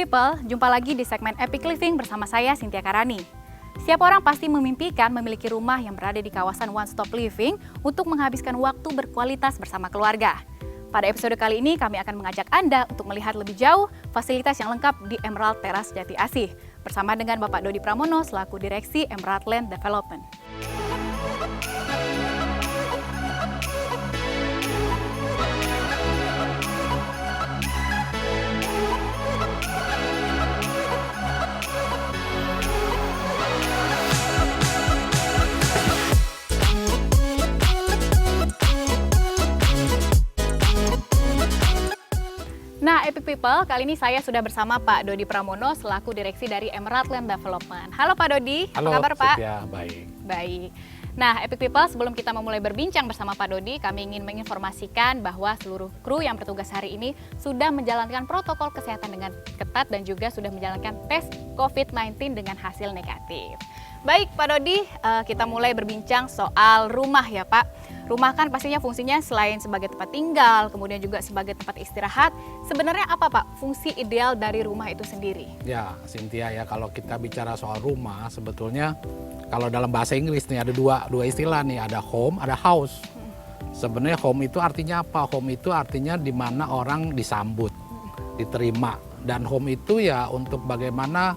People, jumpa lagi di segmen Epic Living bersama saya, Cynthia Karani. Setiap orang pasti memimpikan memiliki rumah yang berada di kawasan One Stop Living untuk menghabiskan waktu berkualitas bersama keluarga. Pada episode kali ini, kami akan mengajak Anda untuk melihat lebih jauh fasilitas yang lengkap di Emerald Terrace Jati Asih, bersama dengan Bapak Dodi Pramono selaku Direksi Emerald Land Development. Nah, Epic People, kali ini saya sudah bersama Pak Dodi Pramono selaku Direksi dari Emerald Land Development. Halo Pak Dodi, halo, apa kabar Pak? Cynthia, baik. Baik. Nah, Epic People, sebelum kita memulai berbincang bersama Pak Dodi, kami ingin menginformasikan bahwa seluruh kru yang bertugas hari ini sudah menjalankan protokol kesehatan dengan ketat dan juga sudah menjalankan tes COVID-19 dengan hasil negatif. Baik Pak Dodi, kita mulai berbincang soal rumah ya Pak. Rumah kan pastinya fungsinya selain sebagai tempat tinggal, kemudian juga sebagai tempat istirahat. Sebenarnya apa Pak fungsi ideal dari rumah itu sendiri? Ya, Cynthia ya, kalau kita bicara soal rumah, sebetulnya kalau dalam bahasa Inggris nih ada dua istilah nih, ada home, ada house. Sebenarnya home itu artinya apa? Home itu artinya di mana orang disambut, diterima. Dan home itu ya untuk bagaimana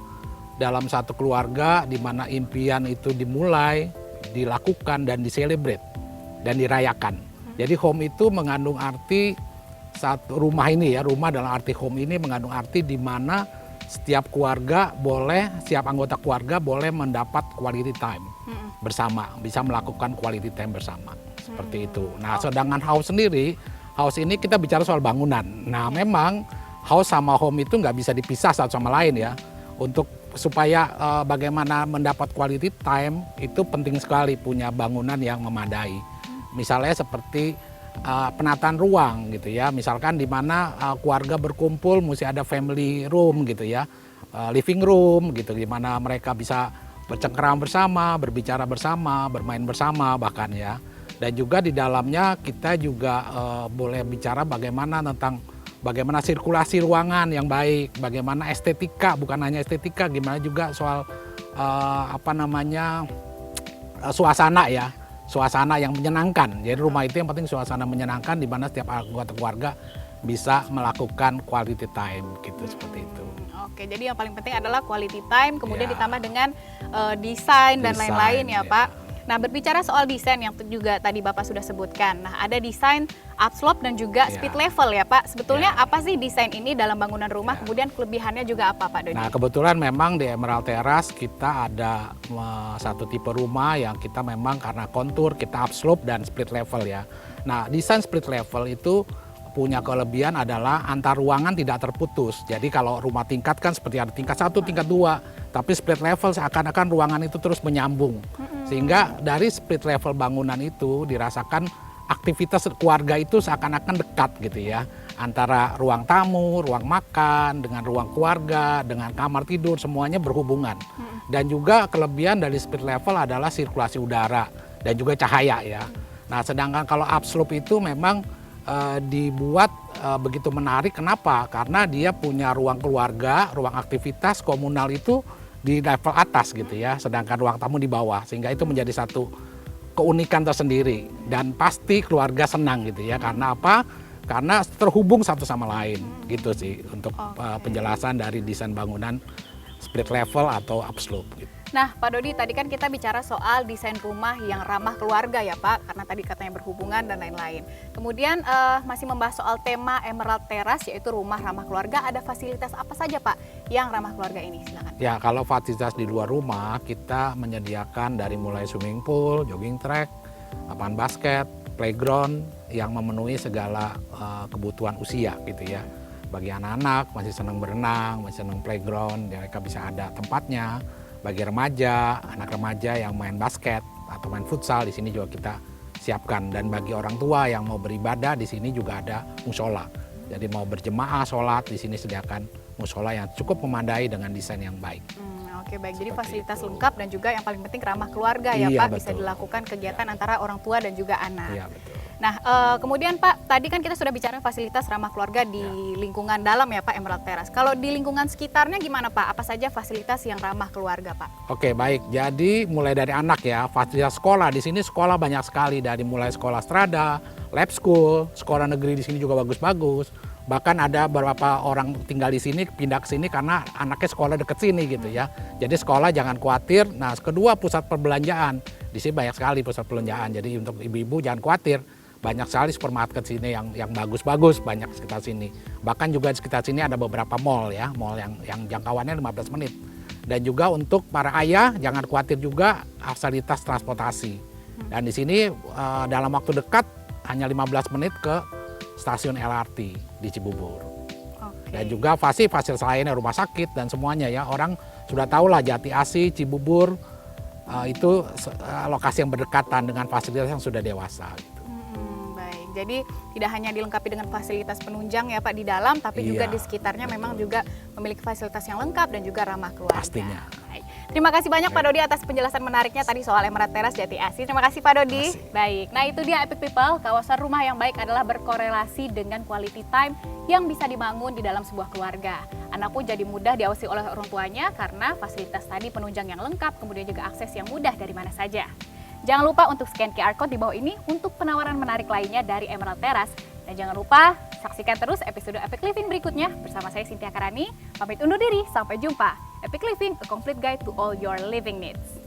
dalam satu keluarga di mana impian itu dimulai, dilakukan dan diselebrate dan dirayakan. Jadi home itu mengandung arti satu rumah ini ya, rumah dalam arti home ini mengandung arti di mana setiap keluarga boleh, setiap anggota keluarga boleh mendapat quality time bersama, bisa melakukan quality time bersama. Seperti itu. Nah, sedangkan house sendiri, house ini kita bicara soal bangunan. Nah, memang house sama home itu nggak bisa dipisah satu sama lain ya. Untuk supaya bagaimana mendapat quality time itu penting sekali punya bangunan yang memadai. Misalnya seperti penataan ruang gitu ya, misalkan di mana keluarga berkumpul mesti ada family room gitu ya, living room gitu, di mana mereka bisa bercengkerama bersama, berbicara bersama, bermain bersama bahkan ya. Dan juga di dalamnya kita juga boleh bicara bagaimana tentang bagaimana sirkulasi ruangan yang baik, bagaimana estetika, bukan hanya estetika, gimana juga soal suasana ya. Suasana yang menyenangkan. Jadi rumah itu yang penting suasana menyenangkan di mana setiap anggota keluarga bisa melakukan quality time gitu, seperti itu. Oke, jadi yang paling penting adalah quality time, kemudian ditambah dengan desain dan lain-lain ya Pak. Nah, berbicara soal desain yang juga tadi Bapak sudah sebutkan. Nah, ada desain upslope dan juga speed level ya Pak. Sebetulnya apa sih desain ini dalam bangunan rumah? Kemudian kelebihannya juga apa Pak Dodi? Nah, kebetulan memang di Emerald Terrace kita ada satu tipe rumah yang kita memang karena kontur kita upslope dan split level ya. Nah, desain split level itu punya kelebihan adalah antar ruangan tidak terputus. Jadi kalau rumah tingkat kan seperti ada tingkat 1, tingkat 2, tapi split level seakan-akan ruangan itu terus menyambung. Sehingga dari split level bangunan itu dirasakan aktivitas keluarga itu seakan-akan dekat gitu ya. Antara ruang tamu, ruang makan, dengan ruang keluarga, dengan kamar tidur, semuanya berhubungan. Dan juga kelebihan dari split level adalah sirkulasi udara dan juga cahaya ya. Nah, sedangkan kalau upslope itu memang dibuat begitu menarik. Kenapa? Karena dia punya ruang keluarga, ruang aktivitas komunal itu di level atas gitu ya, sedangkan ruang tamu di bawah, sehingga itu menjadi satu keunikan tersendiri dan pasti keluarga senang gitu ya. Karena apa? Karena terhubung satu sama lain gitu sih untuk penjelasan dari desain bangunan split level atau upslope gitu. Nah, Pak Dodi, tadi kan kita bicara soal desain rumah yang ramah keluarga ya Pak, karena tadi katanya berhubungan dan lain-lain. Kemudian masih membahas soal tema Emerald Terrace, yaitu rumah ramah keluarga. Ada fasilitas apa saja Pak yang ramah keluarga ini? Silakan. Ya, kalau fasilitas di luar rumah kita menyediakan dari mulai swimming pool, jogging track, lapangan basket, playground yang memenuhi segala kebutuhan usia gitu ya. Bagi anak-anak masih senang berenang, masih senang playground, mereka bisa ada tempatnya. Bagi remaja, anak remaja yang main basket atau main futsal, di sini juga kita siapkan. Dan bagi orang tua yang mau beribadah, di sini juga ada musola. Jadi mau berjemaah sholat, di sini sediakan musola yang cukup memadai dengan desain yang baik. Oke, baik. Jadi fasilitas lengkap dan juga yang paling penting ramah keluarga ya Pak. Betul. Bisa dilakukan kegiatan antara orang tua dan juga anak. Iya, betul. Nah, kemudian Pak, tadi kan kita sudah bicara fasilitas ramah keluarga di lingkungan dalam ya Pak, Emerald Terrace. Kalau di lingkungan sekitarnya gimana Pak? Apa saja fasilitas yang ramah keluarga Pak? Oke, baik. Jadi mulai dari anak ya, fasilitas sekolah. Di sini sekolah banyak sekali, dari mulai sekolah strada, lab school, sekolah negeri di sini juga bagus-bagus. Bahkan ada beberapa orang tinggal di sini pindah ke sini karena anaknya sekolah deket sini gitu ya. Jadi sekolah jangan khawatir. Nah, kedua pusat perbelanjaan. Di sini banyak sekali pusat perbelanjaan. Jadi untuk ibu-ibu jangan khawatir. Banyak sekali supermarket sini yang bagus-bagus, banyak sekitar sini. Bahkan juga di sekitar sini ada beberapa mall ya, mall yang jangkauannya 15 menit. Dan juga untuk para ayah jangan khawatir juga fasilitas transportasi. Dan di sini dalam waktu dekat hanya 15 menit ke stasiun LRT di Cibubur. Dan juga fasilitas lainnya rumah sakit dan semuanya ya. Orang sudah tahu lah Jati Asih, Cibubur itu lokasi yang berdekatan dengan fasilitas yang sudah dewasa. Gitu. Jadi tidak hanya dilengkapi dengan fasilitas penunjang ya Pak di dalam, tapi juga di sekitarnya memang juga memiliki fasilitas yang lengkap dan juga ramah keluarga. Pastinya. Baik. Terima kasih banyak Pak Dodi atas penjelasan menariknya tadi soal Emerald Terrace Jati Asih. Terima kasih Pak Dodi. Baik, nah itu dia Epic People, kawasan rumah yang baik adalah berkorelasi dengan quality time yang bisa dibangun di dalam sebuah keluarga. Anak pun jadi mudah diawasi oleh orang tuanya karena fasilitas tadi penunjang yang lengkap, kemudian juga akses yang mudah dari mana saja. Jangan lupa untuk scan QR Code di bawah ini untuk penawaran menarik lainnya dari Emerald Terrace. Dan jangan lupa saksikan terus episode Epic Living berikutnya bersama saya Cynthia Karani. Pamit undur diri, sampai jumpa. Epic Living, a complete guide to all your living needs.